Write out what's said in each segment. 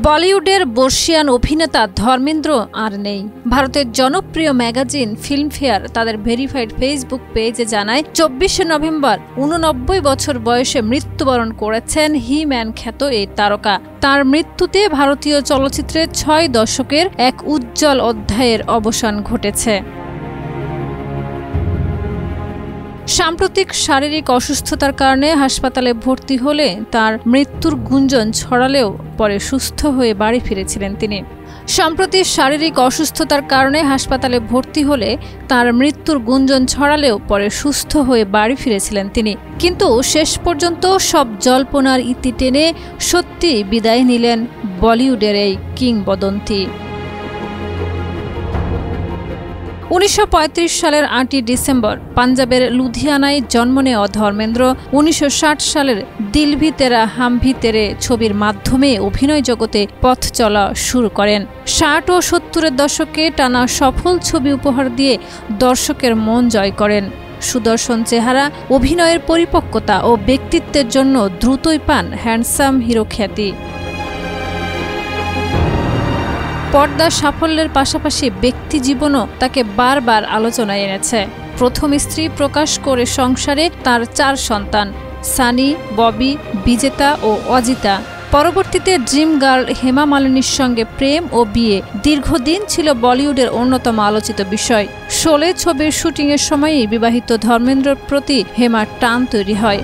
বলিউডের বর্ষিয়ান অভিনেতা ধর্মেন্দ্র আর নেই। ভারতের জনপ্রিয় ম্যাগাজিন ফিল্মফেয়ার তাদের ভেরিফাইড ফেসবুক পেজে জানায় 24শে নভেম্বর 89 বছর বয়সে মৃত্যুবরণ করেছেন হি ম্যান খ্যাত এই তারকা। তার মৃত্যুতে ভারতীয় চলচ্চিত্রের 6 দশকের এক উজ্জ্বল অধ্যায়ের অবসান ঘটেছে। সাম্প্রতিক শারীরিক অসুস্থতার কারণে হাসপাতালে ভর্তি হলে তার মৃত্যুর গুঞ্জন ছড়ালেও পরে সুস্থ হয়ে বাড়ি ফিরেছিলেন তিনি। সম্প্রতি শারীরিক অসুস্থতার কারণে হাসপাতালে ভর্তি হলে তার মৃত্যুর গুঞ্জন ছড়ালেও পরে সুস্থ হয়ে বাড়ি ফিরেছিলেন তিনি। কিন্তু শেষ পর্যন্ত সব জল্পনার ইতি টেনে সত্যি বিদায় নিলেন বলিউডের এই কিংবদন্তি। 1935 সালের 8ই ডিসেম্বর পাঞ্জাবের লুধিয়ানায় জন্ম নেওয়া ধর্মেন্দ্র 1960 সালের দিল ভি তেরা হাম ভি তেরে ছবির মাধ্যমে অভিনয় জগতে পথ চলা শুরু করেন। 60 ও 70-এর দশকে টানা সফল ছবি উপহার দিয়ে দর্শকের মন জয় করেন। সুদর্শন চেহারা, অভিনয়ের পরিপক্কতা ও ব্যক্তিত্বের জন্য দ্রুতই পান হ্যান্ডসাম হিরো খ্যাতি। পর্দার সাফল্যের পাশাপাশি ব্যক্তি জীবনও তাকে বারবার আলোচনায় এনেছে। প্রথম স্ত্রী প্রকাশ করে সংসারে তার 4 সন্তান, সানি, ববি, বিজেতা ও অজিতা। পরবর্তীতে ড্রিম গার্ল হেমা মালিনীর সঙ্গে প্রেম ও বিয়ে দীর্ঘদিন ছিল বলিউডের অন্যতম আলোচিত বিষয়। শোলে ছবির শুটিংয়ের সময়ই বিবাহিত ধর্মেন্দ্রর প্রতি হেমার টান তৈরি হয়।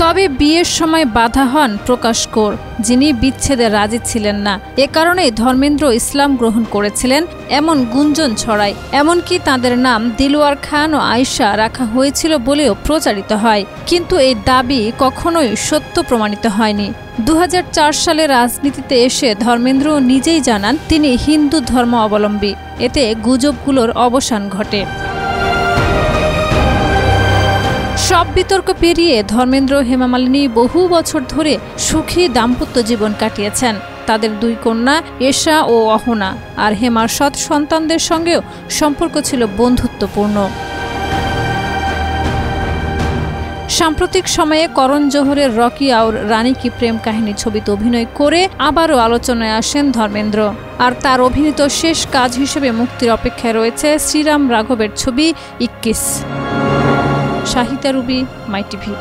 তবে বিয়ের সময় বাধা হন প্রকাশ কৌর, যিনি বিচ্ছেদে রাজি ছিলেন না। এ কারণেই ধর্মেন্দ্র ইসলাম গ্রহণ করেছিলেন এমন গুঞ্জন ছড়ায়। এমনকি তাদের নাম দিলওয়ার খান ও আয়েশা রাখা হয়েছিল বলেও প্রচারিত হয়। কিন্তু এই দাবি কখনোই সত্য প্রমাণিত হয়নি। 2004 সালে রাজনীতিতে এসে ধর্মেন্দ্র নিজেই জানান তিনি হিন্দু ধর্ম অবলম্বী। এতে গুজবগুলোর অবসান ঘটে। সব বিতর্ক পেরিয়ে ধর্মেন্দ্র হেমা মালিনী বহু বছর ধরে সুখী দাম্পত্য জীবন কাটিয়েছেন। তাদের 2 কন্যা এশা ও অহনা, আর হেমার সৎ সন্তানদের সঙ্গেও সম্পর্ক ছিল বন্ধুত্বপূর্ণ। সাম্প্রতিক সময়ে করণ জোহরের রকি আউর রানী কি প্রেম কাহিনী ছবিতে অভিনয় করে আবারও আলোচনায় আসেন ধর্মেন্দ্র। আর তার অভিনীত শেষ কাজ হিসেবে মুক্তির অপেক্ষায় রয়েছে শ্রীরাম রাঘবের ছবি 21। শাহিদা রুবি, মাই টিভি।